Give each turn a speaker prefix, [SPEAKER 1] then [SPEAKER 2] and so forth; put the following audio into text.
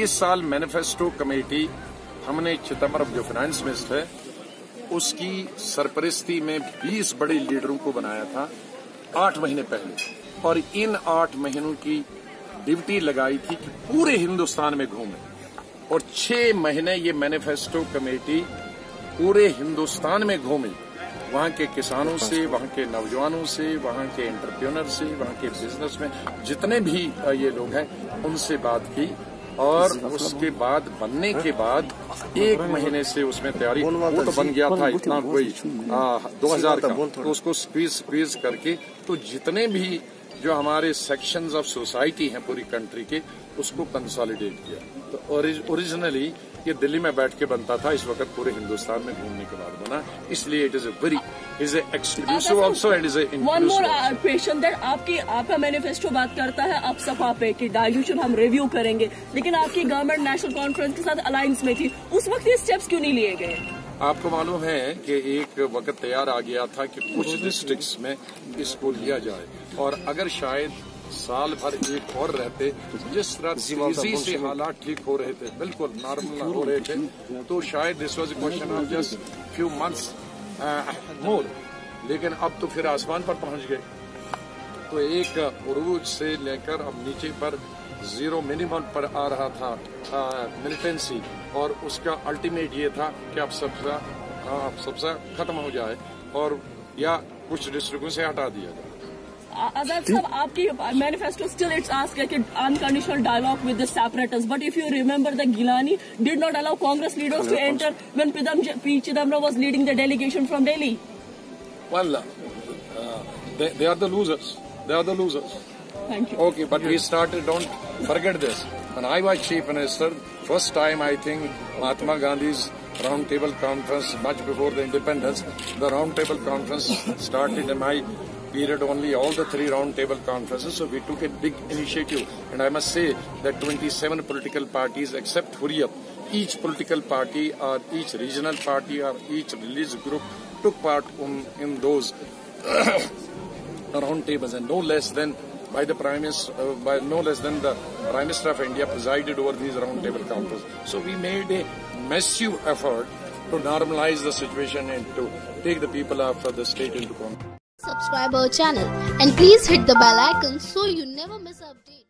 [SPEAKER 1] इस साल manifesto committee हमने चिदम्बरम जो फाइनेंस मिनिस्टर है उसकी सरपरस्ती में 20 बड़े लीडरों को बनाया था 8 महीने पहले, और इन 8 महीनों की ड्यूटी लगाई थी कि पूरे हिंदुस्तान में घूमे, और 6 महीने ये मैनिफेस्टो कमेटी पूरे हिंदुस्तान में घूमी, वहां के किसानों से, वहां के नौजवानों से, वहां के एंटरप्रेन्योर से, वहां के बिजनेस में जितने भी ये लोग हैं उनसे बात की, और उसके बाद बनने के बाद 1 महीने से उसमें तैयारी, वो तो बन गया था इतना कोई 2000 का, तो उसको स्क्वीज करके तो जितने भी जो हमारे सेक्शंस ऑफ सोसाइटी हैं पूरी कंट्री के उसको कंसोलिडेट किया। तो ओरिजिनली ये दिल्ली में बैठ के बनता था, इस वक्त पूरे हिंदुस्तान में घूमने के बाद बना, इसलिए it is exclusive also and is inclusive.
[SPEAKER 2] One more question that आपका मैनिफेस्टो बात करता है आप सपा पे कि डाइल्यूशन हम रिव्यू करेंगे, लेकिन आपकी गवर्नमेंट नेशनल कॉन्फ्रेंस के साथ अलायंस में थी, उस वक्त ये स्टेप्स क्यों नहीं लिए गए?
[SPEAKER 1] आपको मालूम है कि एक वक्त तैयार आ गया था कि कुछ डिस्ट्रिक्ट्स में इसको लिया जाए, और अगर शायद साल भर एक और रहते, जिस तरह तेजी से हालात ठीक हो रहे थे, बिल्कुल नॉर्मल हो रहे थे, तो शायद this was a question of just few months मोर, लेकिन अब तो फिर आसमान पर पहुंच गए। तो एक उरूज से लेकर अब नीचे पर 0 मिनिमम पर आ रहा था मिलिटेंसी, और उसका अल्टीमेट ये था कि अब सबसे खत्म हो जाए और या कुछ डिस्ट्रिक्टों से हटा दिया जाए।
[SPEAKER 2] Azad sahab, आपकी manifesto still it's asked like unconditional dialogue with the separatists, but if you remember that Gilani did not allow Congress leaders to enter when P. Chidambaram was leading the delegation from Delhi.
[SPEAKER 1] Well, they are the losers. They are the losers.
[SPEAKER 2] Thank you.
[SPEAKER 1] Okay, but we started, don't forget this. When I was Chief Minister, first time I think Mahatma Gandhi's Round Table Conference, much before the independence, the Round Table Conference started in my period only, all the 3 round table conferences, so we took a big initiative, and I must say that 27 political parties except Hurriyat, each political party or each regional party or each religious group took part in those round tables, and no less than the Prime Minister of India presided over these round table conferences. So we made a massive effort to normalize the situation and to take the people of the state into control.
[SPEAKER 3] Subscribe our channel and please hit the bell icon so you never miss an update.